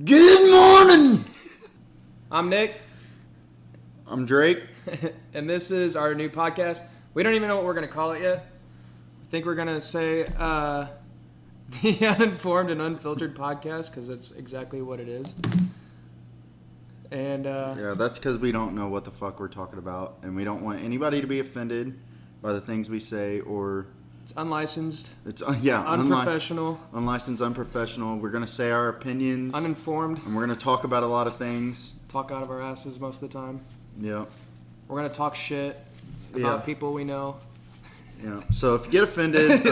Good morning! I'm Nick. I'm Drake. And this is our new podcast. We don't even know what we're going to call it yet. I think we're going to say the Uninformed and Unfiltered podcast because that's exactly what it is. And yeah, that's because we don't know what the fuck we're talking about, and we don't want anybody to be offended by the things we say, or it's unlicensed. It's unprofessional. Unlicensed, unprofessional. We're gonna say our opinions, uninformed, and we're gonna talk about a lot of things. Talk out of our asses most of the time. Yeah. We're gonna talk shit about people we know. Yeah. So if you get offended,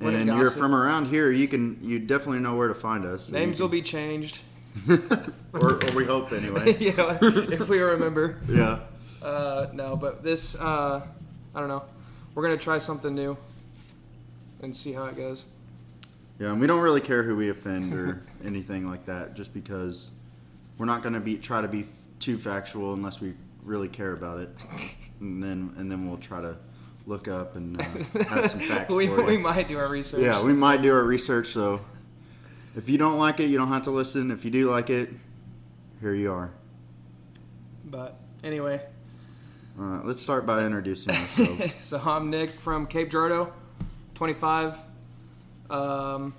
and you're from around here, you definitely know where to find us. Names will be changed. or we hope anyway. Yeah, if we remember. Yeah. No, but this, I don't know. We're going to try something new and see how it goes. Yeah, and we don't really care who we offend or anything like that, just because we're not going to try to be too factual unless we really care about it. And then we'll try to look up and have some facts for you. We might do our research. Yeah, we might do our research, so if you don't like it, you don't have to listen. If you do like it, here you are. But anyway. All right, let's start by introducing ourselves. So I'm Nick from Cape Girardeau, 25. For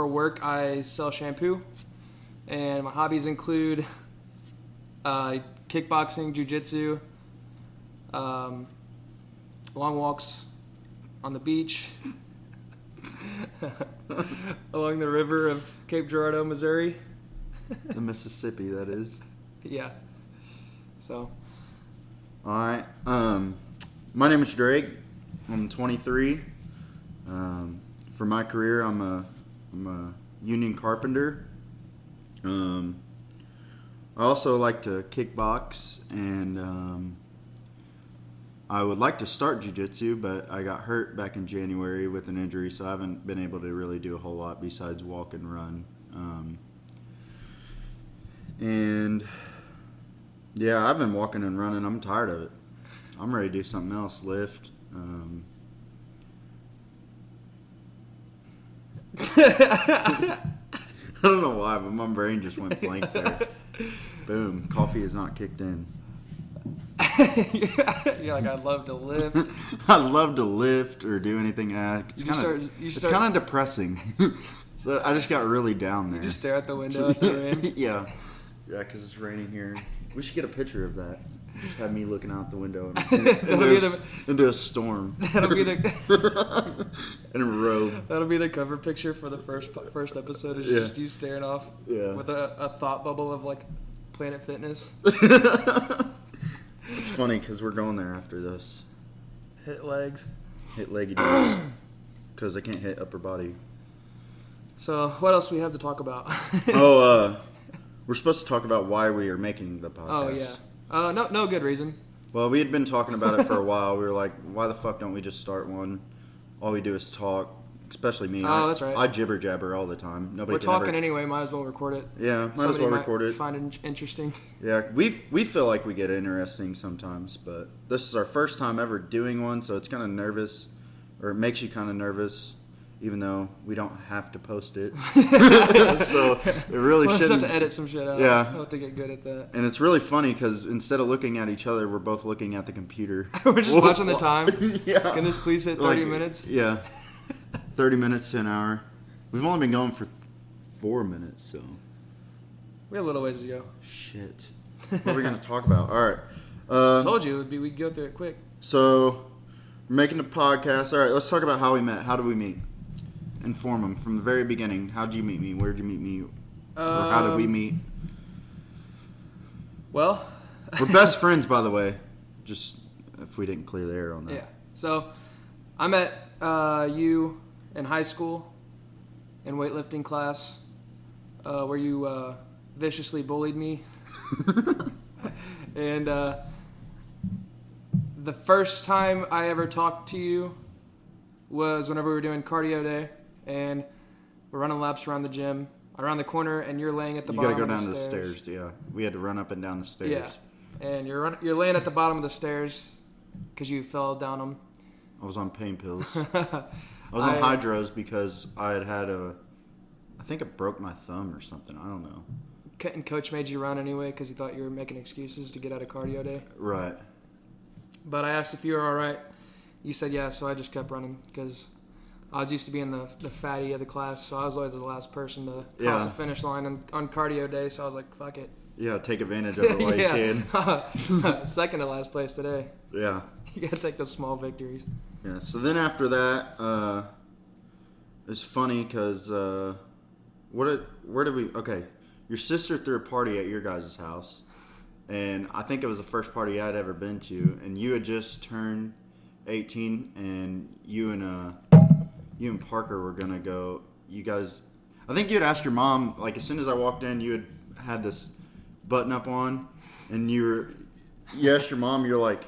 work, I sell shampoo. And my hobbies include kickboxing, jiu-jitsu, long walks on the beach, along the river of Cape Girardeau, Missouri. The Mississippi, that is. Yeah. So. All right. My name is Drake. I'm 23. For my career, I'm a union carpenter. I also like to kickbox, and I would like to start jiu-jitsu, but I got hurt back in January with an injury, so I haven't been able to really do a whole lot besides walk and run. And yeah, I've been walking and running. I'm tired of it. I'm ready to do something else, lift. I don't know why, but my brain just went blank there. Boom. Coffee is not kicked in. You're like, I'd love to lift. I'd love to lift or do anything. It's kind of depressing. So I just got really down there. You just stare out the window at the rain. Yeah, because it's raining here. We should get a picture of that. Just have me looking out the window into a storm. That'll be the in a robe. That'll be the cover picture for the first episode. Is just you staring off with a thought bubble of like Planet Fitness. It's funny because we're going there after this. Hit legs. Hit leggy days. Because I can't hit upper body. So what else we have to talk about? We're supposed to talk about why we are making the podcast. Oh yeah. No good reason. Well, we had been talking about it for a while. We were like, why the fuck don't we just start one? All we do is talk, especially me. Oh, that's right. I jibber jabber all the time. We're talking anyway. Might as well record it. Yeah, might as well record it. Find it interesting. Yeah, we feel like we get interesting sometimes, but this is our first time ever doing one, so it's kind of nervous, or it makes you kind of nervous. Even though we don't have to post it. So it really shouldn't. We'll just have to edit some shit out. Yeah. I'll have to get good at that. And it's really funny because instead of looking at each other, we're both looking at the computer. We're just watching the time. Yeah. Can this please hit 30 minutes? Yeah. 30 minutes to an hour. We've only been going for 4 minutes, so. We have a little ways to go. Shit. What are we going to talk about? All right. I told you we'd go through it quick. So, we're making a podcast. All right, let's talk about how we met. How did we meet? Inform them from the very beginning. How'd you meet me? Where'd you meet me? Or how did we meet? Well, we're best friends, by the way. Just if we didn't clear the air on that. Yeah. So I met you in high school in weightlifting class, where you viciously bullied me. And the first time I ever talked to you was whenever we were doing cardio day. And we're running laps around the gym. I round the corner, and you're laying at the bottom of the stairs. You got to go down the stairs, yeah. We had to run up and down the stairs. Yeah. And you're laying at the bottom of the stairs because you fell down them. I was on pain pills. I was on hydros because I had a I think it broke my thumb or something. I don't know. And coach made you run anyway because he thought you were making excuses to get out of cardio day. Right. But I asked if you were all right. You said yeah, so I just kept running because I was used to being the fatty of the class, so I was always the last person to cross the finish line on cardio day. So I was like, fuck it. Yeah, take advantage of it while you can. Second to last place today. Yeah. You gotta take those small victories. Yeah. So then after that, it's funny because where did we? Okay, your sister threw a party at your guys' house, and I think it was the first party I'd ever been to, and you had just turned 18, and you and Parker were gonna go. You guys, I think you had asked your mom. Like as soon as I walked in, you had this button up on, and you asked your mom. You're like,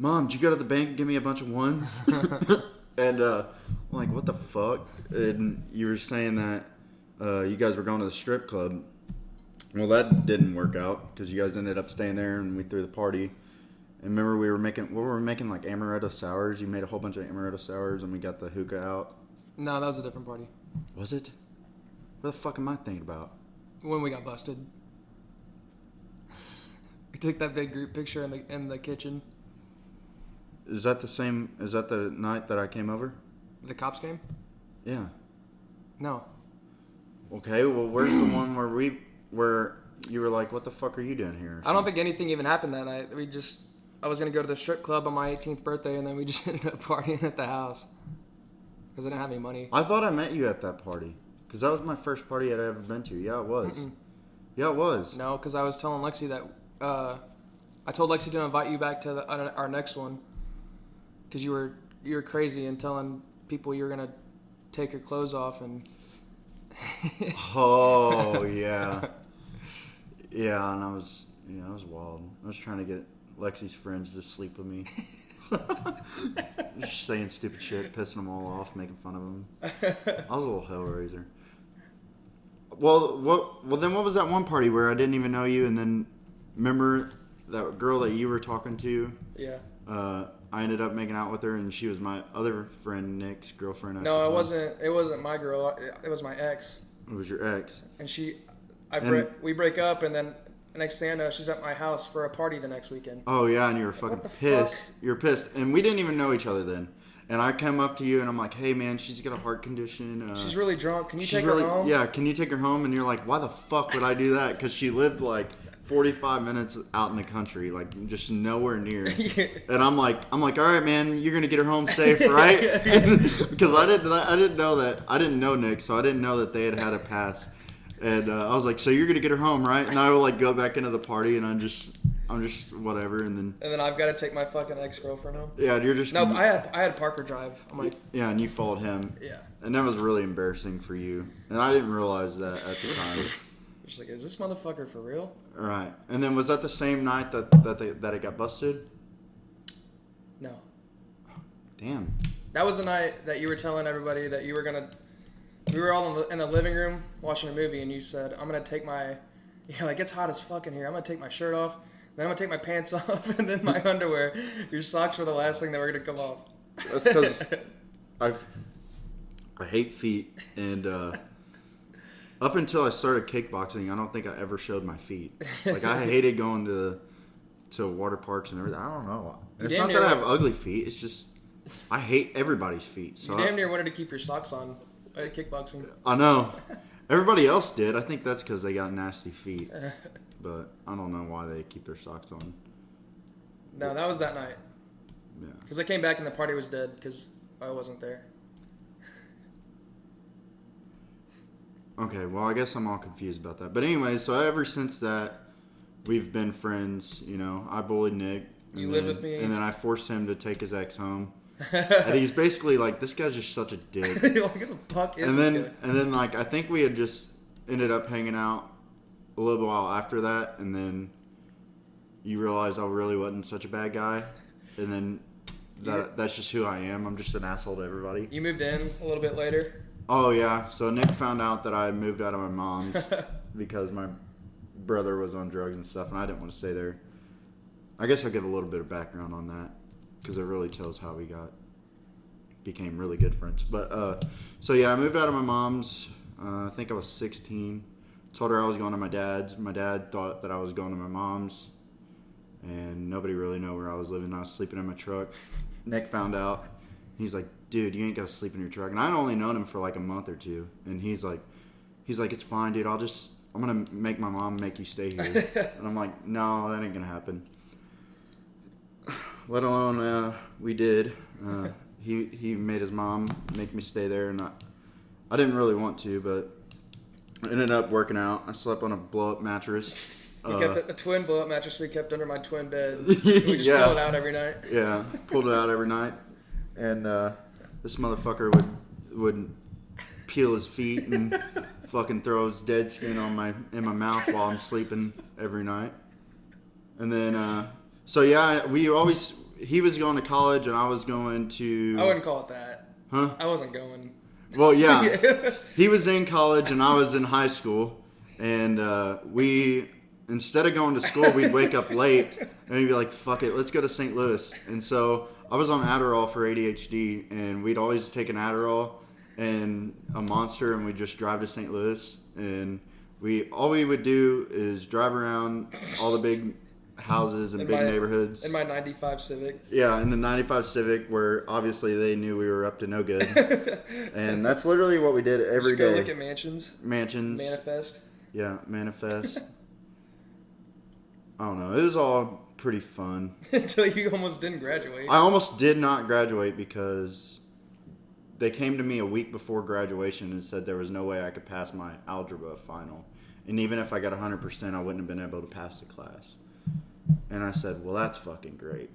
Mom, did you go to the bank and give me a bunch of ones? And I'm like, what the fuck? And you were saying that you guys were going to the strip club. Well, that didn't work out because you guys ended up staying there and we threw the party. And remember we were making like amaretto sours. You made a whole bunch of amaretto sours and we got the hookah out. No, that was a different party. Was it? What the fuck am I thinking about? When we got busted. We took that big group picture in the kitchen. Is that the night that I came over? The cops came? Yeah. No. Okay, well, where's the one where you were like, what the fuck are you doing here? I don't think anything even happened that night. I was going to go to the strip club on my 18th birthday, and then we just ended up partying at the house. Because I didn't have any money. I thought I met you at that party. Because that was my first party I'd ever been to. Yeah, it was. Mm-mm. Yeah, it was. No, because I was telling Lexi that... I told Lexi to invite you back to our next one. Because you were crazy and telling people you were going to take your clothes off and... Oh, yeah. Yeah, and I was wild. I was trying to get Lexi's friends to sleep with me. Just saying stupid shit, pissing them all off, making fun of them. I was a little hellraiser. Well, then what was that one party where I didn't even know you, and then remember that girl that you were talking to? Yeah. I ended up making out with her, and she was my other friend, Nick's girlfriend. No, it wasn't. It wasn't my girl. It was my ex. It was your ex. And we break up, and then next thing I know, she's at my house for a party the next weekend. Oh yeah, and you were fucking pissed. Fuck? You were pissed, and we didn't even know each other then. And I come up to you, and I'm like, "Hey man, she's got a heart condition. She's really drunk. Can you take her home?" Yeah, can you take her home? And you're like, "Why the fuck would I do that?" Because she lived like 45 minutes out in the country, like just nowhere near. Yeah. And I'm like, all right, man, you're gonna get her home safe, right? Because I didn't know that. I didn't know Nick, so I didn't know that they had a pass. And I was like, so you're gonna get her home, right? And I would like go back into the party, and I'm just whatever, and then I've got to take my fucking ex-girlfriend home. Yeah, you're just no. I had Parker drive. I'm like, yeah, and you followed him. Yeah. And that was really embarrassing for you, and I didn't realize that at the time. Just like, is this motherfucker for real? Right. And then was that the same night that it got busted? No. Damn. That was the night that you were telling everybody that you were gonna. We were all in the living room watching a movie, and you said, "I'm gonna take my." You're like, it's hot as fuck in here. I'm gonna take my shirt off, then I'm gonna take my pants off, and then my underwear. Your socks were the last thing that were gonna come off. That's because I hate feet, and up until I started kickboxing, I don't think I ever showed my feet. Like I hated going to water parks and everything. I don't know. It's not that I have ugly feet. It's just I hate everybody's feet. So you damn near wanted to keep your socks on at kickboxing. I know. Everybody else did. I think that's because they got nasty feet. But I don't know why they keep their socks on. No, that was that night. Yeah. Because I came back and the party was dead because I wasn't there. Okay, well, I guess I'm all confused about that. But anyway, so ever since that, we've been friends. You know, I bullied Nick. You lived with me. And then I forced him to take his ex home. And he's basically like, this guy's just such a dick. Like, what the fuck is this guy? And then, like, I think we had just ended up hanging out a little while after that. And then you realize I really wasn't such a bad guy. And then that's just who I am. I'm just an asshole to everybody. You moved in a little bit later. Oh, yeah. So Nick found out that I moved out of my mom's because my brother was on drugs and stuff, and I didn't want to stay there. I guess I'll give a little bit of background on that because it really tells how we became really good friends. But, so yeah, I moved out of my mom's. I think I was 16. Told her I was going to my dad's. My dad thought that I was going to my mom's. And nobody really knew where I was living. I was sleeping in my truck. Nick found out. He's like, dude, you ain't got to sleep in your truck. And I'd only known him for like a month or two. And he's like, it's fine, dude. I'm going to make my mom make you stay here. And I'm like, no, that ain't going to happen. Let alone, we did. He made his mom make me stay there. And I didn't really want to, but it ended up working out. I slept on a blow-up mattress. We kept a twin blow-up mattress we kept under my twin bed. We just pulled it out every night. Yeah, pulled it out every night. And this motherfucker would peel his feet and fucking throw his dead skin in my mouth while I'm sleeping every night. And then, so yeah, he was going to college and I was going to... I wouldn't call it that. Huh? I wasn't going... Well, yeah. He was in college and I was in high school. And instead of going to school, we'd wake up late and we'd be like, fuck it, let's go to St. Louis. And so I was on Adderall for ADHD and we'd always take an Adderall and a Monster and we'd just drive to St. Louis. And all we would do is drive around all the big houses and big neighborhoods. In my 95 Civic. Yeah, in the 95 Civic where obviously they knew we were up to no good. And that's literally what we did every day. Go look at mansions. Manifest. Yeah, manifest. I don't know. It was all pretty fun. Until you almost didn't graduate. I almost did not graduate because they came to me a week before graduation and said there was no way I could pass my algebra final. And even if I got 100%, I wouldn't have been able to pass the class. And I said, well, that's fucking great.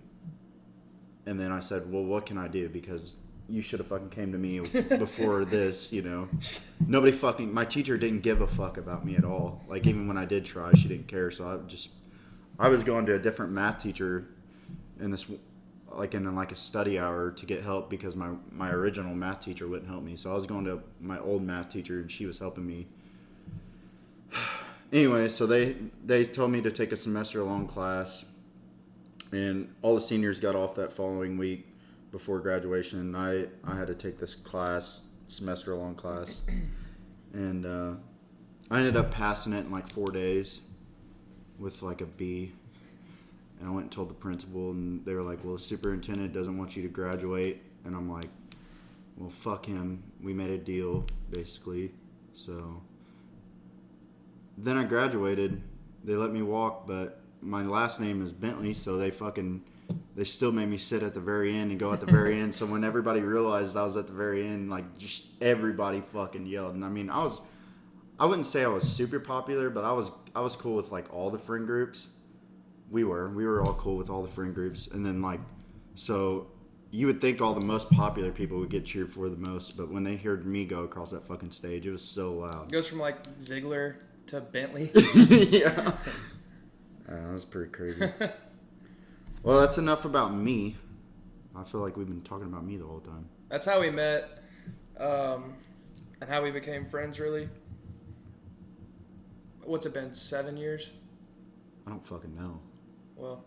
And then I said, well, what can I do? Because you should have fucking came to me before this, you know. My teacher didn't give a fuck about me at all. Like, even when I did try, she didn't care. So I was going to a different math teacher in a study hour to get help because my original math teacher wouldn't help me. So I was going to my old math teacher and she was helping me. Anyway, so they told me to take a semester-long class, and all the seniors got off that following week before graduation. I had to take this class, semester-long class, and I ended up passing it in like 4 days with like a B. And I went and told the principal, and they were like, well, the superintendent doesn't want you to graduate. And I'm like, well, fuck him. We made a deal, basically. So then I graduated. They let me walk, but my last name is Bentley, so they still made me sit at the very end and go at the very end. So when everybody realized I was at the very end, like, just everybody fucking yelled. And I mean, I wouldn't say I was super popular, but I was cool with like all the friend groups. We were all cool with all the friend groups. And then like, so you would think all the most popular people would get cheered for the most, but when they heard me go across that fucking stage, it was so loud. It goes from like Ziegler to Bentley. Yeah. That was pretty crazy. Well, that's enough about me. I feel like we've been talking about me the whole time. That's how we met, and how we became friends, really. What's it been, 7 years? I don't fucking know. Well.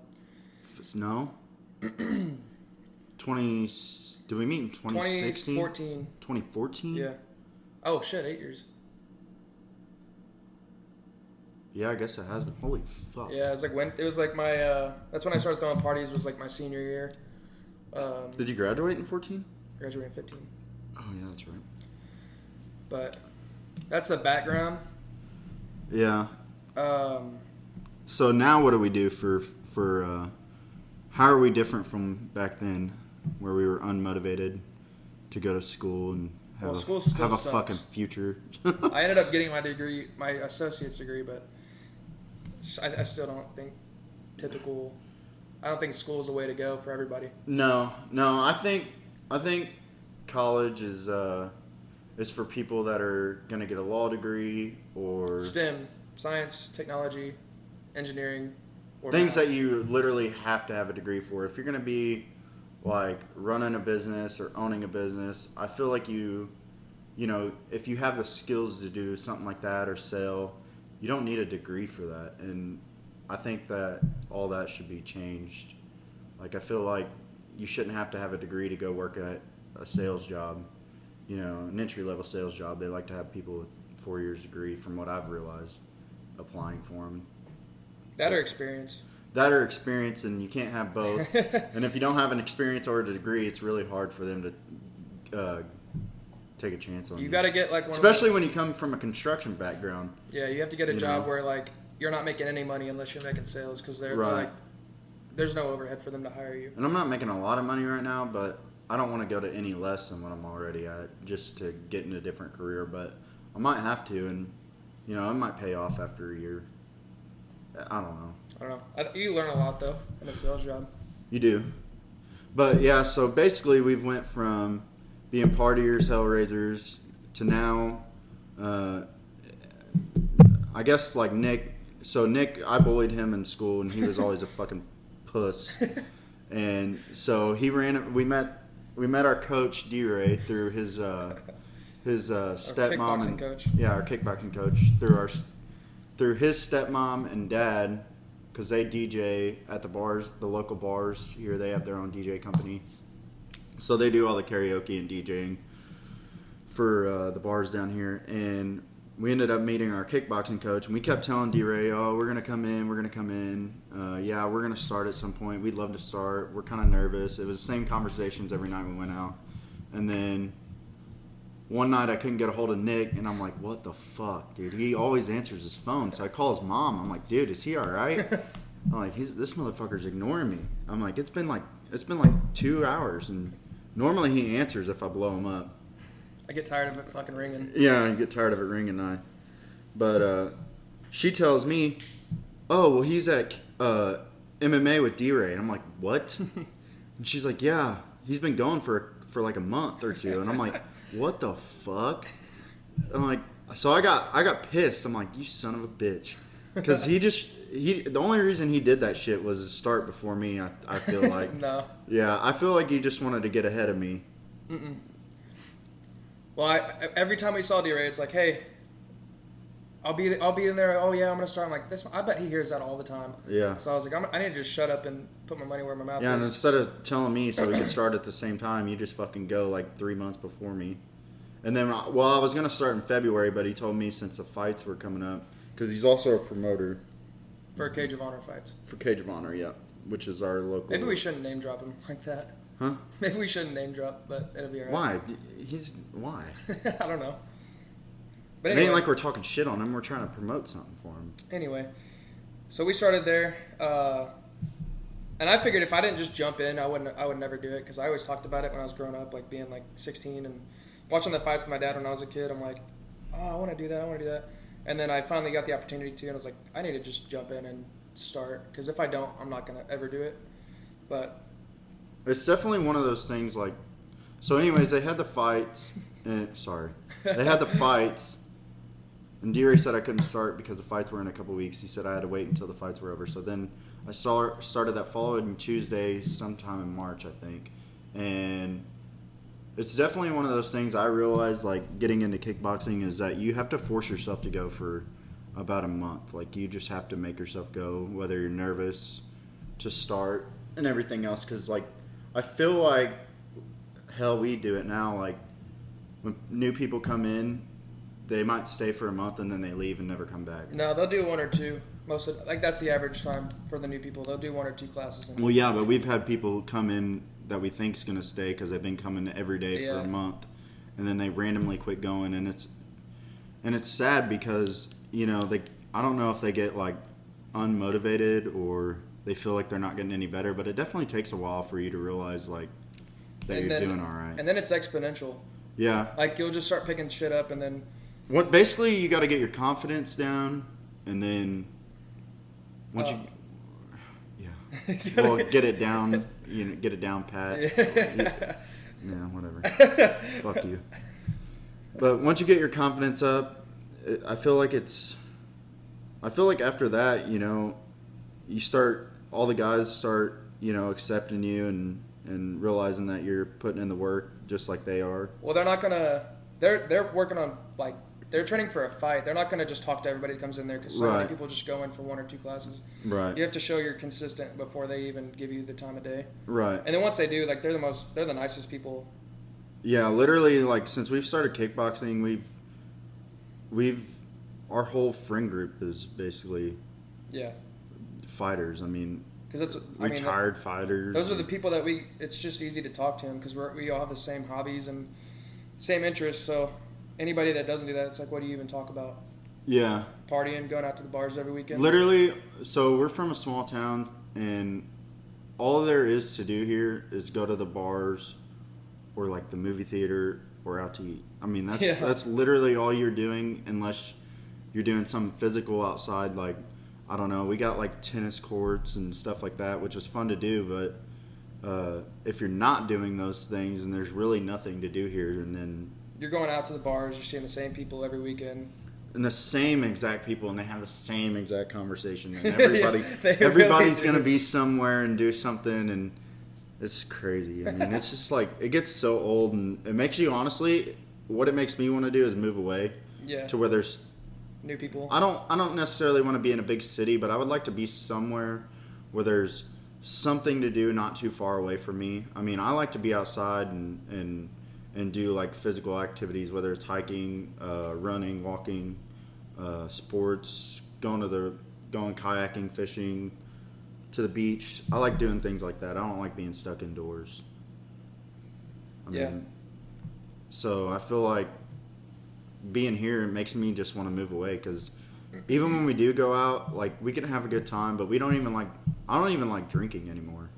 No? 20... Did we meet in 2016? 2014. 2014? Yeah. Oh, shit, 8 years. Yeah, I guess it has been. Holy fuck. Yeah, it was like my, that's when I started throwing parties, was like my senior year. Did you graduate in 14? Graduated in 15. Oh, yeah, that's right. But that's the background. Yeah. So now what do we do for how are we different from back then where we were unmotivated to go to school and have a fucking future? I ended up getting my associate's degree, but I still don't think I don't think school is the way to go for everybody. No, I think college is for people that are going to get a law degree or STEM, science, technology, engineering, or things math. that you literally have to have a degree for. If you're going to be like running a business or owning a business, I feel like you know, if you have the skills to do something like that or sell, you don't need a degree for that. And I think that all that should be changed. Like, I feel like you shouldn't have to have a degree to go work at a sales job, you know, an entry-level sales job. They like to have people with 4 years degree from what I've realized applying for them. That or experience. That or experience, and you can't have both. And if you don't have an experience or a degree, it's really hard for them to take a chance on you. You got to get like one especially when you come from a construction background. Yeah, you have to get a job where like you're not making any money unless you're making sales because they're like there's no overhead for them to hire you. And I'm not making a lot of money right now, but I don't want to go to any less than what I'm already at just to get in a different career. But I might have to, and it might pay off after a year. I don't know. You learn a lot though in a sales job. You do. But yeah, so basically we've went from being partiers, hellraisers, to now, I guess like Nick. So Nick, I bullied him in school, and he was always a fucking puss. And so he ran. We met our coach D-Ray through his stepmom and coach. Yeah, our kickboxing coach through his stepmom and dad, because they DJ at the bars, the local bars here. They have their own DJ company, so they do all the karaoke and DJing for the bars down here. And we ended up meeting our kickboxing coach, and we kept telling D-Ray, "Oh, we're gonna come in. Yeah, we're gonna start at some point. We'd love to start. We're kind of nervous." It was the same conversations every night we went out, and then one night I couldn't get a hold of Nick, and I'm like, what the fuck, dude? He always answers his phone. So I call his mom. I'm like, dude, is he all right? I'm like, this motherfucker's ignoring me. I'm like, it's been like 2 hours, and normally he answers if I blow him up. I get tired of it fucking ringing. Yeah, I get tired of it ringing. But she tells me, oh, well, he's at MMA with D-Ray. And I'm like, what? And she's like, yeah, he's been going for like a month or two. And I'm like, what the fuck? I'm like, so I got pissed. I'm like, you son of a bitch. Because the only reason he did that shit was to start before me, I feel like. No. Yeah, I feel like he just wanted to get ahead of me. Mm-mm. Well, every time we saw D-Ray, it's like, hey, I'll be in there. Oh yeah, I'm gonna start. I'm like, this. I bet he hears that all the time. Yeah. So I was like, I need to just shut up and put my money where my mouth is. Yeah, and instead of telling me so we could start at the same time, you just fucking go like 3 months before me. And then, I was gonna start in February, but he told me since the fights were coming up, because he's also a promoter for Cage of Honor fights. For Cage of Honor, yeah, which is our local. Maybe we shouldn't name drop him like that. Huh? Maybe we shouldn't name drop, but it'll be alright. Why? Why? I don't know. But anyway, it ain't like we're talking shit on him. We're trying to promote something for him. Anyway, so we started there, and I figured if I didn't just jump in, I would never do it, because I always talked about it when I was growing up, like being like 16 and watching the fights with my dad when I was a kid. I'm like, oh, I want to do that. And then I finally got the opportunity to, and I was like, I need to just jump in and start, because if I don't, I'm not gonna ever do it. But it's definitely one of those things. Like, so anyways, they had the fights. They had the fights. And D-Ray said I couldn't start because the fights were in a couple weeks. He said I had to wait until the fights were over. So then I started that following Tuesday, sometime in March, I think. And it's definitely one of those things I realized, like, getting into kickboxing, is that you have to force yourself to go for about a month. Like, you just have to make yourself go, whether you're nervous to start and everything else. Because, like, I feel like, hell, we do it now. Like, when new people come in, they might stay for a month and then they leave and never come back. No, they'll do 1 or 2. That's the average time for the new people. They'll do 1 or 2 classes. Well, yeah, but we've had people come in that we think's gonna stay because they've been coming every day for a month, and then they randomly quit going, and it's sad because I don't know if they get like unmotivated or they feel like they're not getting any better, but it definitely takes a while for you to realize like that you're doing all right. And then it's exponential. Yeah. Like you'll just start picking shit up, and then. Basically, you got to get your confidence down, and then once get it down, get it down pat. Yeah, whatever. Fuck you. But once you get your confidence up, I feel like after that, all the guys start, accepting you and realizing that you're putting in the work just like they are. Well, they're not gonna. They're working on like. They're training for a fight. They're not going to just talk to everybody that comes in there, because so many people just go in for 1 or 2 classes. Right. You have to show you're consistent before they even give you the time of day. Right. And then once they do, like they're the nicest people. Yeah, literally, like since we've started kickboxing, our whole friend group is basically Yeah. fighters. I mean, Because that's retired fighters. Those are the people that it's just easy to talk to them because we all have the same hobbies and same interests. So anybody that doesn't do that, it's like, what do you even talk about? Yeah. Partying, going out to the bars every weekend? Literally, so we're from a small town, and all there is to do here is go to the bars or like the movie theater or out to eat. I mean, that's literally all you're doing unless you're doing something physical outside. Like, I don't know, we got like tennis courts and stuff like that, which is fun to do, but if you're not doing those things and there's really nothing to do here, and then you're going out to the bars, you're seeing the same people every weekend. And the same exact people, and they have the same exact conversation. And everybody's going to be somewhere and do something, and it's crazy. I mean, it's just like, it gets so old, and it makes you, honestly, what it makes me want to do is move away to where there's new people. I don't necessarily want to be in a big city, but I would like to be somewhere where there's something to do not too far away from me. I mean, I like to be outside and do like physical activities, whether it's hiking, running, walking, sports, going kayaking, fishing, to the beach. I like doing things like that. I don't like being stuck indoors. I mean, so I feel like being here makes me just want to move away, because even when we do go out, like, we can have a good time, but I don't even like drinking anymore.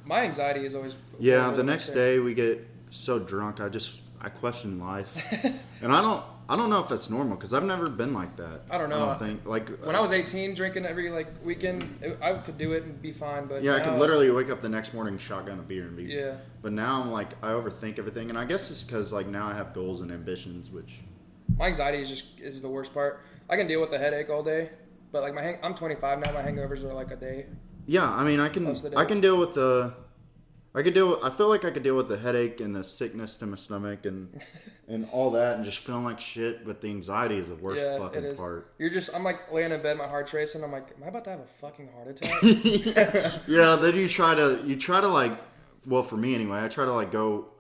My anxiety is always... Yeah, the next day we get so drunk, I question life. And I don't know if that's normal, because I've never been like that. I don't know. I don't think. Like, when I was 18, drinking every weekend, I could do it and be fine. But yeah, I could literally wake up the next morning, shotgun a beer, and be. Yeah. But now I'm like, I overthink everything, and I guess it's because like now I have goals and ambitions, which. My anxiety is the worst part. I can deal with the headache all day, but like I'm 25 now. My hangovers are like a day. Yeah, I mean, I can deal with I feel like I could deal with the headache and the sickness to my stomach and all that, and just feeling like shit, but the anxiety is the worst fucking part. I'm like laying in bed, my heart's racing, I'm like, am I about to have a fucking heart attack? Yeah, then you try to like, well, for me anyway, I try to like go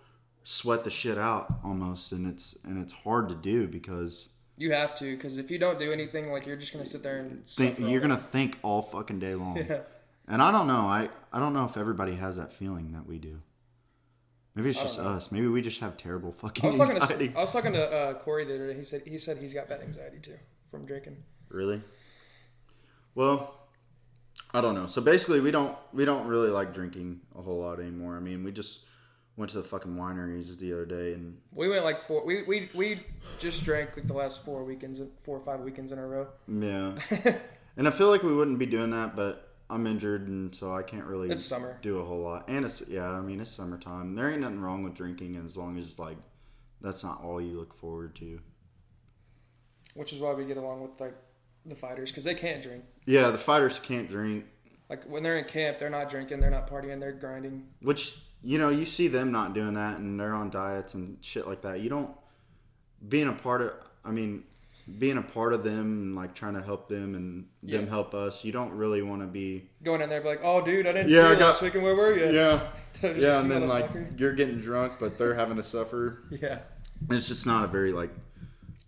sweat the shit out almost, and it's hard to do, because you have to, because if you don't do anything, like, you're just gonna sit there and you're gonna think all fucking day long. Yeah. And I don't know. I don't know if everybody has that feeling that we do. Maybe it's just us. Maybe we just have terrible fucking anxiety. I was talking to Corey the other day. He said he's got bad anxiety too from drinking. Really? Well, I don't know. So basically, we don't really like drinking a whole lot anymore. I mean, we just went to the fucking wineries the other day, and we went like four. We just drank like the last 4 or 5 weekends in a row. Yeah. And I feel like we wouldn't be doing that, but I'm injured, and so I can't really do a whole lot. And it's summertime. There ain't nothing wrong with drinking, as long as like that's not all you look forward to. Which is why we get along with like the fighters, because they can't drink. Yeah, the fighters can't drink. Like when they're in camp, they're not drinking, they're not partying, they're grinding. Which, you see them not doing that, and they're on diets and shit like that. Being a part of them and like trying to help them and them help us, you don't really want to be going in there and be like, oh dude, I didn't see you last weekend, where were you? Yeah. Yeah, and then like you're getting drunk, but they're having to suffer. Yeah. It's just not a very like...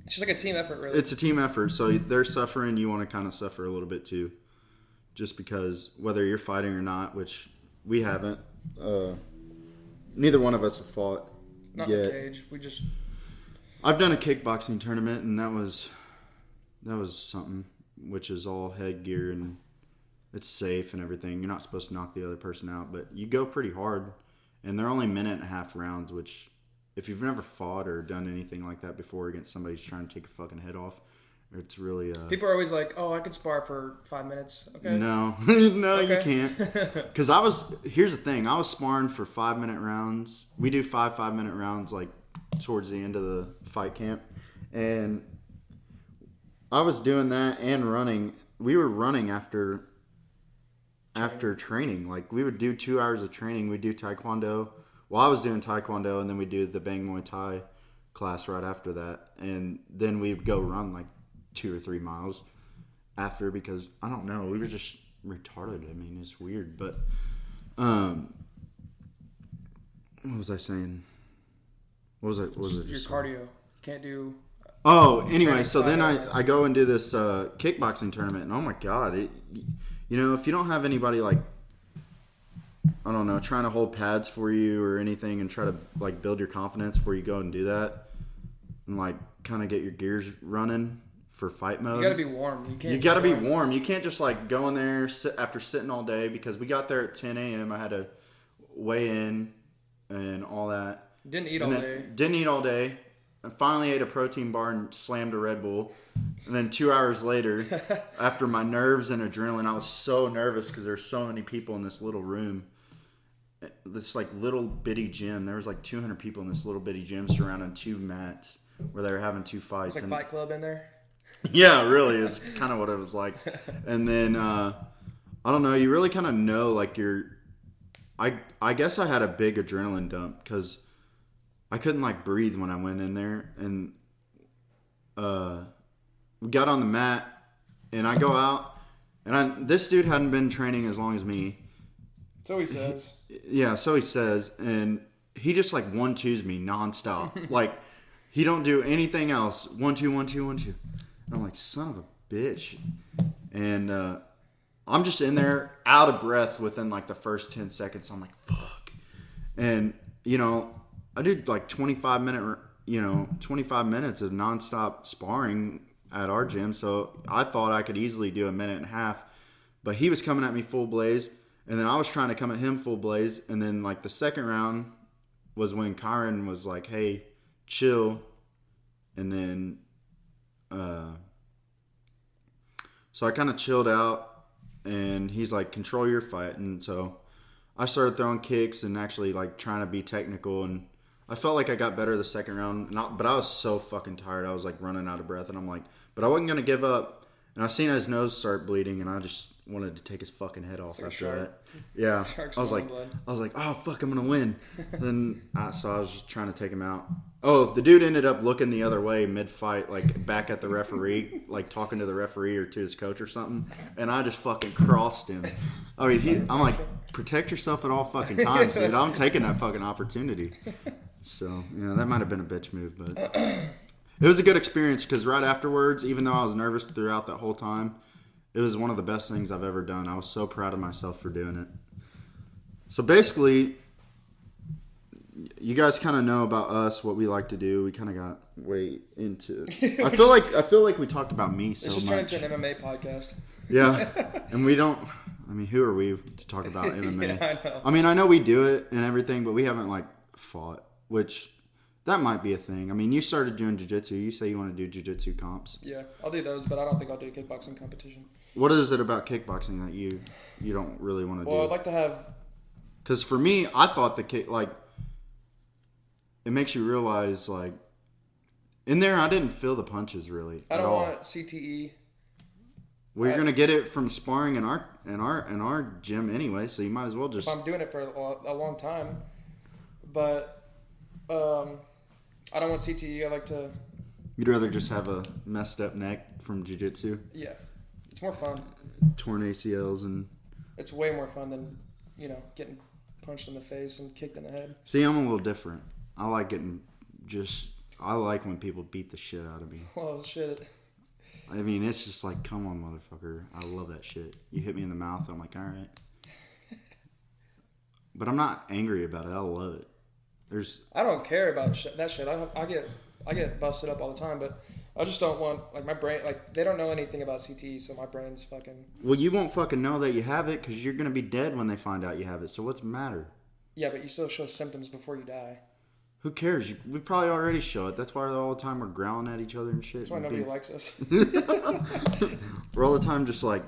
It's just like a team effort, really. It's a team effort, so they're suffering, you want to kind of suffer a little bit too. Just because whether you're fighting or not, which we haven't, neither one of us have fought not yet. In a cage, we just... I've done a kickboxing tournament, and that was something, which is all headgear, and it's safe and everything. You're not supposed to knock the other person out, but you go pretty hard, and they're only 1.5 rounds, which if you've never fought or done anything like that before against somebody who's trying to take a fucking head off, it's really... People are always like, oh, I could spar for 5 minutes. Okay. No, no, okay. You can't. Because here's the thing, I was sparring for 5-minute rounds. We do 5-minute rounds, like, towards the end of the fight camp, and I was doing that and running. We were running after training. Like, we would do 2 hours of training. We'd do taekwondo. Well, I was doing taekwondo, and then we'd do the Bang Muay Thai class right after that, and then we'd go run like 2 or 3 miles after, because I don't know, we were just retarded. I mean, it's weird, but what was I saying? What was it? Your cardio. You can't do... Oh, anyway, Training so then 5 hours. I go and do this kickboxing tournament, and oh my god, if you don't have anybody like, I don't know, trying to hold pads for you or anything and try to like build your confidence before you go and do that, and like kind of get your gears running for fight mode. You gotta be warm. You gotta be warm. You can't just like go in there after sitting all day, because we got there at 10 a.m. I had to weigh in and all that. Didn't eat all day. Didn't eat all day. I finally ate a protein bar and slammed a Red Bull. And then 2 hours later, after my nerves and adrenaline, I was so nervous because there's so many people in this little room. This like little bitty gym. There was like 200 people in this little bitty gym surrounding 2 mats where they were having 2 fights. It's like Fight Club in there. Yeah, really is kind of what it was like. And then I don't know. You really kind of know like I guess I had a big adrenaline dump because I couldn't like breathe when I went in there, and we got on the mat, and I go out, and this dude hadn't been training as long as me. So he says. Yeah, so he says, and he just like 1-2s me nonstop. Like he don't do anything else. 1-2, 1-2, 1-2. And I'm like, son of a bitch. And I'm just in there out of breath within like the first 10 seconds. I'm like, fuck. And I did like 25 minutes of nonstop sparring at our gym. So I thought I could easily do a minute and a half, but he was coming at me full blaze. And then I was trying to come at him full blaze. And then like the second round was when Kyron was like, hey, chill. And then, so I kind of chilled out, and he's like, control your fight. And so I started throwing kicks and actually like trying to be technical, and I felt like I got better the second round, but I was so fucking tired. I was like running out of breath, and I'm like, but I wasn't going to give up. And I seen his nose start bleeding, and I just wanted to take his fucking head off after that. Yeah. I was like, oh fuck, I'm going to win. So I was just trying to take him out. Oh, the dude ended up looking the other way mid-fight, like back at the referee, like talking to the referee or to his coach or something. And I just fucking crossed him. I mean, I'm like, protect yourself at all fucking times, dude. I'm taking that fucking opportunity. So, that might have been a bitch move, but it was a good experience because right afterwards, even though I was nervous throughout that whole time, it was one of the best things I've ever done. I was so proud of myself for doing it. So basically, you guys kind of know about us, what we like to do. We kind of got way into it. I feel like we talked about me so much. It's just turned into an MMA podcast. Yeah, and we don't. I mean, who are we to talk about MMA? Yeah, I know. I mean, I know we do it and everything, but we haven't like fought, which that might be a thing. I mean, you started doing jiu-jitsu. You say you want to do jiu-jitsu comps. Yeah, I'll do those, but I don't think I'll do a kickboxing competition. What is it about kickboxing that you don't really want to do? Well, I'd like to have. Because for me, I thought the kick it makes you realize like in there I didn't feel the punches really. I don't at all. want CTE. Well, you're gonna get it from sparring in our gym anyway, so you might as well just. If I'm doing it for a long time, but I don't want CTE. I like to. You'd rather just have a messed up neck from jiu-jitsu? Yeah, it's more fun. Torn ACLs and. It's way more fun than getting punched in the face and kicked in the head. See, I'm a little different. I like when people beat the shit out of me. Well, shit. I mean, it's just like, come on, motherfucker. I love that shit. You hit me in the mouth, I'm like, all right. But I'm not angry about it. I love it. I don't care about that shit. I get busted up all the time, but I just don't want like my brain. Like they don't know anything about CTE, so my brain's fucking. Well, you won't fucking know that you have it because you're gonna be dead when they find out you have it. So what's the matter? Yeah, but you still show symptoms before you die. Who cares? We probably already show it. That's why all the time we're growling at each other and shit. That's why nobody likes us. We're all the time just like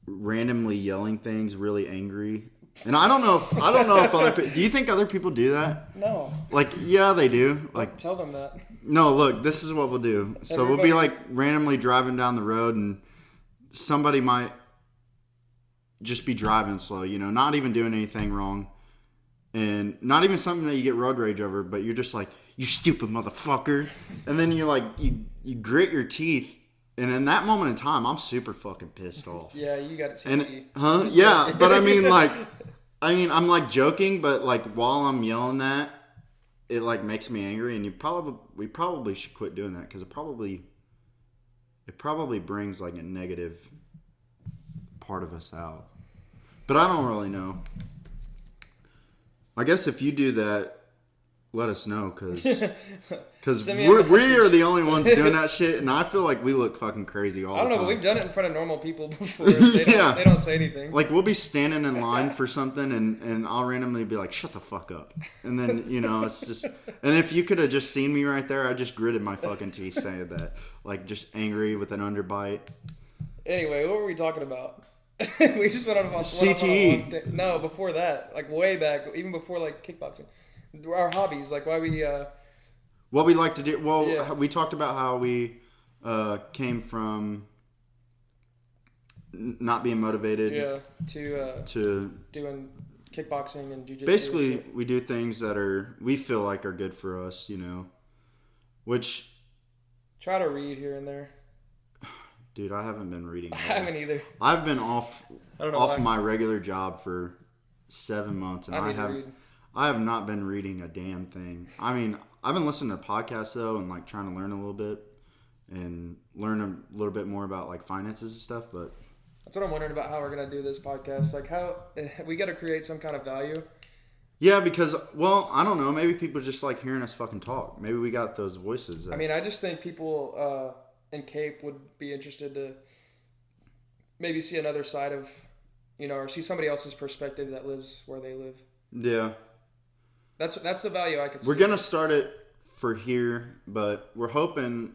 randomly yelling things, really angry. And I don't know if other people. Do you think other people do that? No. Like, yeah, they do. Like, tell them that. No, look, this is what we'll do. So we'll be like randomly driving down the road, and somebody might just be driving slow, not even doing anything wrong. And not even something that you get road rage over, but you're just like, you stupid motherfucker. And then you're like, you grit your teeth. And in that moment in time, I'm super fucking pissed off. Yeah, you got it. And, huh? Yeah, but I'm like joking, but like while I'm yelling that, it like makes me angry, and we probably should quit doing that because it probably brings like a negative part of us out. But I don't really know. I guess if you do that, let us know, because we are the only ones doing that shit, and I feel like we look fucking crazy all the time. I don't know, but we've done it in front of normal people before. They don't say anything. Like, we'll be standing in line for something, and I'll randomly be like, shut the fuck up. And then, it's just... And if you could have just seen me right there, I just gritted my fucking teeth saying that. Like, just angry with an underbite. Anyway, what were we talking about? We just went on CTE. No, before that. Like, way back. Even before, like, kickboxing. Our hobbies, like why we... What we like to do... Well, we talked about how we came from not being motivated... Yeah, to doing kickboxing and jiu-jitsu. Basically, we do things that we feel like are good for us, which... Try to read here and there. Dude, I haven't been reading. I haven't either. I've been off why. my regular job for 7 months, and I have not been reading a damn thing. I mean, I've been listening to podcasts, though, and, like, trying to learn a little bit and learn a little bit more about, like, finances and stuff, but... That's what I'm wondering about how we're going to do this podcast. Like, how... We got to create some kind of value. Yeah, because, well, I don't know. Maybe people just like hearing us fucking talk. Maybe we got those voices. I mean, I just think people in Cape would be interested to maybe see another side of, or see somebody else's perspective that lives where they live. Yeah. That's the value I could see. We're going to start it for here, but we're hoping,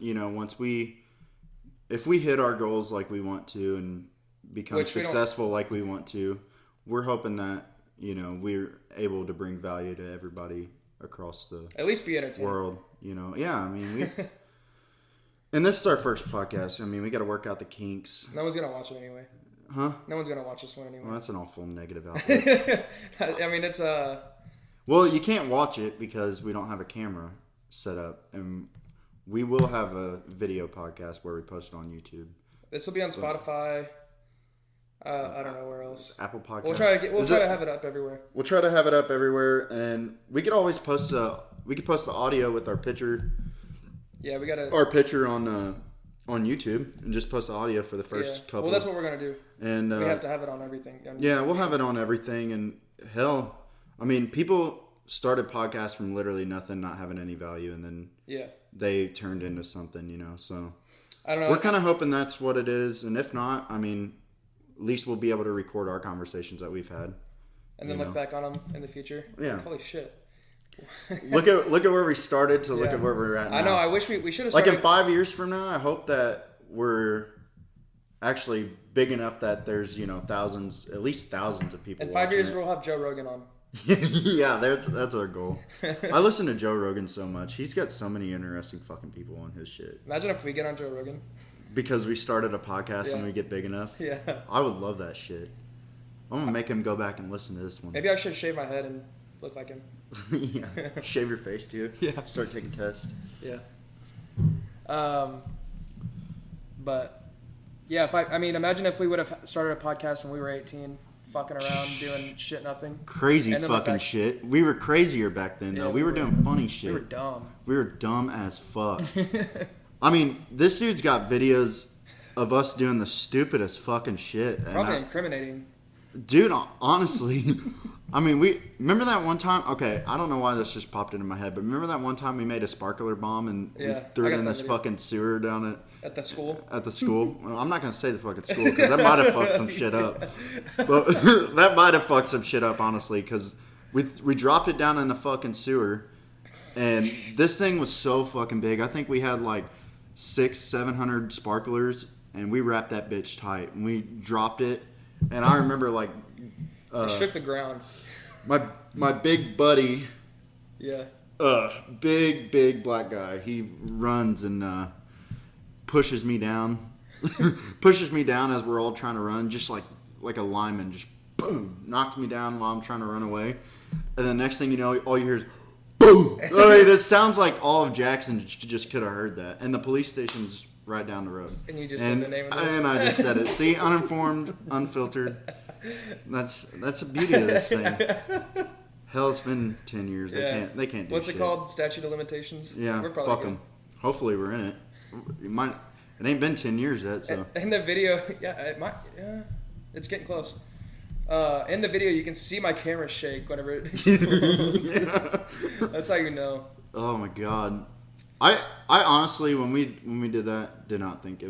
if we hit our goals like we want to and become successful like we want to, we're hoping that, we're able to bring value to everybody across the at least be entertained world. Yeah, I mean, and this is our first podcast. I mean, we got to work out the kinks. No one's going to watch it anyway. Huh? No one's going to watch this one anyway. Well, that's an awful negative outlet. I mean, it's Well, you can't watch it because we don't have a camera set up, and we will have a video podcast where we post it on YouTube. This will be on Spotify. I don't know where else. Apple Podcasts. We'll try to have it up everywhere. We'll try to have it up everywhere, and we could always post the audio with our picture. Yeah, we gotta our picture on YouTube and just post the audio for the first couple. Well, that's what we're gonna do. And we have to have it on everything. Yeah, we'll have it on everything, and hell, I mean, people started podcasts from literally nothing, not having any value, and then they turned into something, So I don't know. We're kind of hoping that's what it is, and if not, I mean, at least we'll be able to record our conversations that we've had, and then look back on them in the future. Yeah. Like, holy shit. look at where we started to look at where we're at now. I know. I wish we should have. Like in 5 years from now, I hope that we're actually big enough that there's at least thousands of people. In 5 years, we'll have Joe Rogan on. Yeah, that's our goal. I listen to Joe Rogan so much. He's got so many interesting fucking people on his shit. Imagine if we get on Joe Rogan. Because we started a podcast and we get big enough. Yeah. I would love that shit. I'm gonna make him go back and listen to this one. Maybe I should shave my head and look like him. Yeah. Shave your face too. Yeah. Start taking tests. Yeah. But yeah, imagine if we would have started a podcast when we were 18, fucking around doing shit nothing. Crazy fucking shit. We were crazier back then though. We were doing funny shit. We were dumb. We were dumb as fuck. I mean, this dude's got videos of us doing the stupidest fucking shit. Probably incriminating. Dude, honestly, I mean, remember that one time? Okay, I don't know why this just popped into my head, but remember that one time we made a sparkler bomb and we threw it in this fucking sewer down at the school? At the school. Well, I'm not going to say the fucking school because that might have fucked some shit up. But that might have fucked some shit up, honestly, because we dropped it down in the fucking sewer, and this thing was so fucking big. I think we had like 600-700 sparklers, and we wrapped that bitch tight, and we dropped it, and I remember like it shook the ground. My big buddy, big black guy, he runs and pushes me down as we're all trying to run, just like a lineman, just boom, knocks me down while I'm trying to run away, and the next thing you know, all you hear is boom. I mean, it sounds like all of Jackson just could have heard that. And the police station's right down the road. And you just said the name of it. And I just said it. See, uninformed, unfiltered. That's the beauty of this thing. Hell, it's been 10 years. They can't do What's shit. it called? Statute of limitations? Yeah, We're probably fuck them. Hopefully we're in it. It ain't been 10 years yet, so. In the video, it's getting close. In the video, you can see my camera shake whenever it That's how you know. Oh my god. I honestly, when we did that, did not think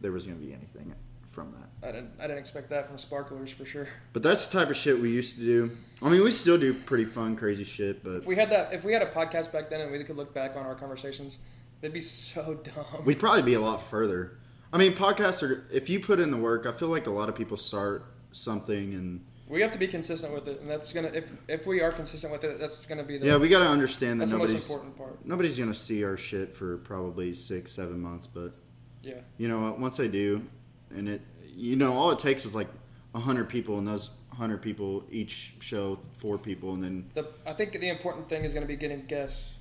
there was going to be anything from that. I didn't expect that from sparklers for sure. But that's the type of shit we used to do. I mean, we still do pretty fun, crazy shit, but if we had a podcast back then and we could look back on our conversations, they'd be so dumb. we'd probably be a lot further. I mean, podcasts are, if you put in the work, I feel like a lot of people start something and we have to be consistent with it, and that's gonna if we are consistent with it, that's gonna be the yeah. We got to understand that that's the most important part. Nobody's gonna see our shit for probably 6-7 months, but yeah, you know what? Once they do, and it, you know, all it takes is like 100 people, and those 100 people each show 4 people, and then I think the important thing is gonna be getting guests.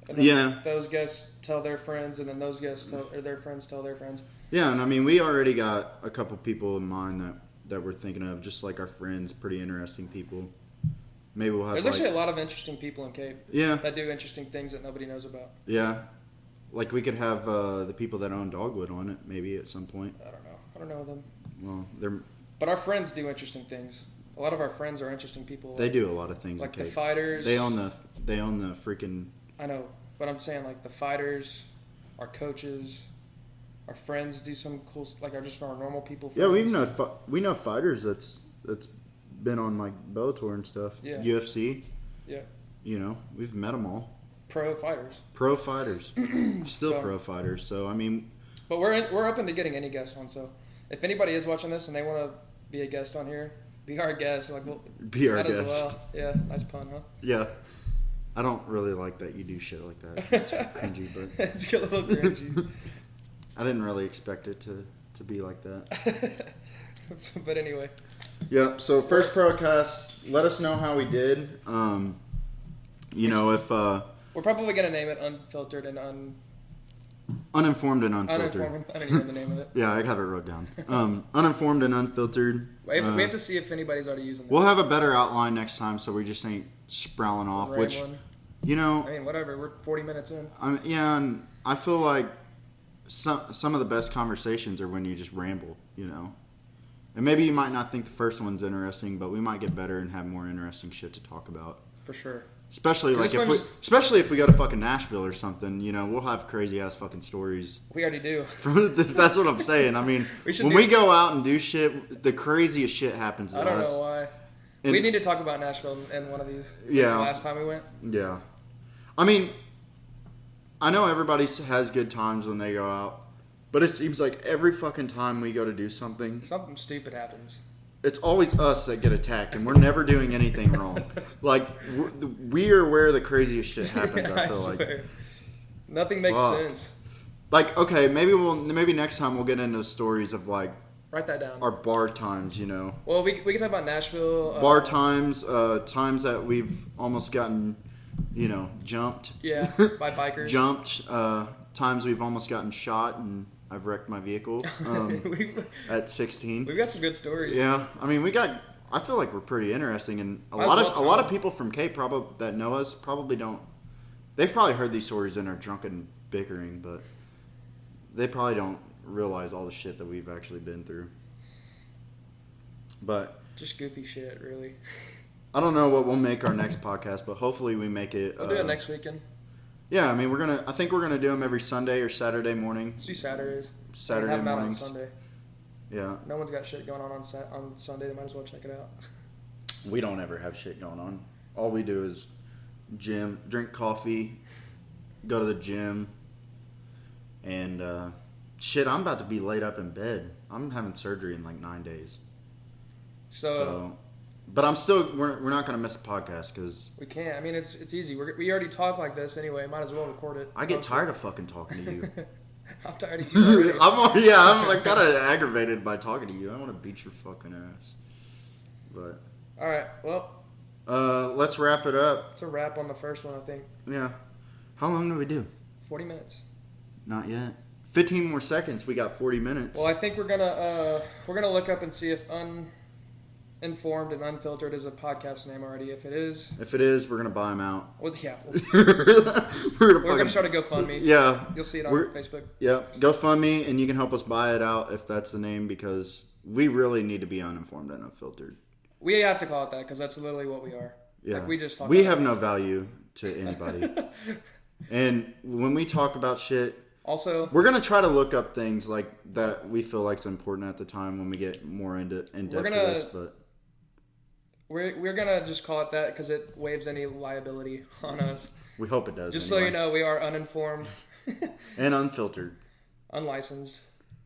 And then those guests tell their friends, and then those guests or their friends tell their friends. Yeah, and I mean, we already got a couple people in mind that we're thinking of, just like our friends, pretty interesting people. Maybe we'll have. There's actually a lot of interesting people in Cape. Yeah. That do interesting things that nobody knows about. Yeah, like we could have the people that own Dogwood on it, maybe at some point. I don't know. I don't know them. Well, they're. But our friends do interesting things. A lot of our friends are interesting people. They do a lot of things. Like in the Cape. fighters. They own the freaking. I know, but I'm saying like the fighters, our coaches, our friends do some cool, like just our normal people. Yeah, Friends. we know fighters that's been on like Bellator and stuff. Yeah. UFC. Yeah. You know, we've met them all. Pro fighters. Pro fighters. Still So- pro fighters. So I mean. But we're open to getting any guest on. So if anybody is watching this and they want to be a guest on here, be our guest. Like we'll Be our might as guest. well. Yeah, nice pun, huh? Yeah. I don't really like that you do shit like that. It's cringy, but It's a little cringy. I didn't really expect it to be like that. But anyway. Yeah, so first podcast, let us know how we did. You know, if We're probably going to name it Unfiltered and Uninformed and Unfiltered. Uninformed. I don't even know the name of it. Yeah, I have it wrote down. Uninformed and Unfiltered. We have to see if anybody's already using that. We'll have a better outline next time, so we just ain't sprouting off, which, Rambling. you know, I mean, whatever. We're 40 minutes in. yeah, and I feel like some of the best conversations are when you just ramble, you know. And maybe you might not think the first one's interesting, but we might get better and have more interesting shit to talk about. For sure. Especially like especially if we go to fucking Nashville or something, you know, we'll have crazy ass fucking stories. We already do. That's what I'm saying. I mean, we go out and do shit, the craziest shit happens to us. I don't know why. We need to talk about Nashville in one of these. Yeah. The last time we went. Yeah. I mean, I know everybody has good times when they go out, but it seems like every fucking time we go to do something, something stupid happens. It's always us that get attacked, and we're never doing anything wrong. Like, we are where the craziest shit happens, I feel like. Nothing makes sense. Like, okay, maybe next time we'll get into stories of, like, write that down. Our bar times, you know. Well, we can talk about Nashville. Bar times, times that we've almost gotten, you know, jumped. Yeah, by bikers. Jumped. Times we've almost gotten shot and I've wrecked my vehicle at 16. We've got some good stories. Yeah, I mean, I feel like we're pretty interesting, and a lot of people from Cape that know us probably don't. They've probably heard these stories in our drunken bickering, but they probably don't realize all the shit that we've actually been through. But just goofy shit, really. I don't know what we'll make our next podcast, but hopefully we make it. We'll do it next weekend. Yeah, I mean, I think we're gonna do them every Sunday or Saturday morning. Let's do Saturdays. Saturday mornings. Out on Sunday. Yeah. No one's got shit going on Sunday. They might as well check it out. We don't ever have shit going on. All we do is gym, drink coffee, go to the gym, and shit. I'm about to be laid up in bed. I'm having surgery in like 9 days. So but I'm still. We're not gonna miss a podcast because we can't. I mean, it's easy. We already talk like this anyway. Might as well record it. I get tired of fucking talking to you. I'm tired of you. I'm like kind of aggravated by talking to you. I want to beat your fucking ass. But all right, well. Let's wrap it up. It's a wrap on the first one, I think. Yeah. How long do we do? 40 minutes. Not yet. 15 more seconds. We got 40 minutes. Well, I think we're gonna look up and see if Uninformed and Unfiltered is a podcast name already. If it is, we're gonna buy them out. well, yeah, we're gonna start a GoFundMe. Yeah, You'll see it on Facebook. Yeah, GoFundMe, and you can help us buy it out if that's the name, because we really need to be uninformed and unfiltered. We have to call it that because that's literally what we are. Yeah, like, we just talk. We have no value to anybody, and when we talk about shit. Also, we're gonna try to look up things like that we feel like is important at the time when we get more in depth to this. But we're gonna just call it that because it waives any liability on us. We hope it does. Just anyway. so you know, we are uninformed and unfiltered, unlicensed,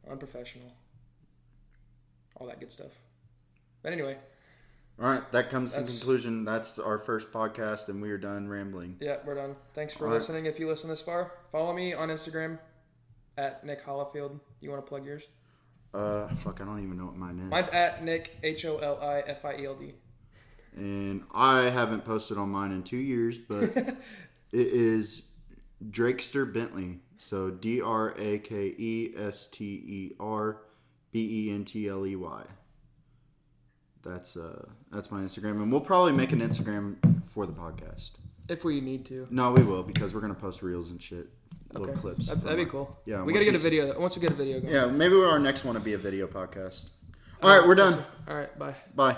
unprofessional, all that good stuff. But anyway. All right, that comes in conclusion. That's our first podcast, and we are done rambling. Yeah, we're done. Thanks for listening. If you listen this far, follow me on Instagram at Nick Hollifield. You want to plug yours? Fuck, I don't even know what mine is. Mine's at Nick HOLIFIELD. And I haven't posted on mine in 2 years, but it is Drakester Bentley. So DRAKESTERBENTLEY. That's my Instagram, and we'll probably make an Instagram for the podcast if we need to. No, we will, because we're gonna post reels and shit, little clips. That'd be cool. Yeah, we gotta get a video. Once we get a video going. Yeah, maybe our next one will be a video podcast. All right, we're done. All right, bye. Bye.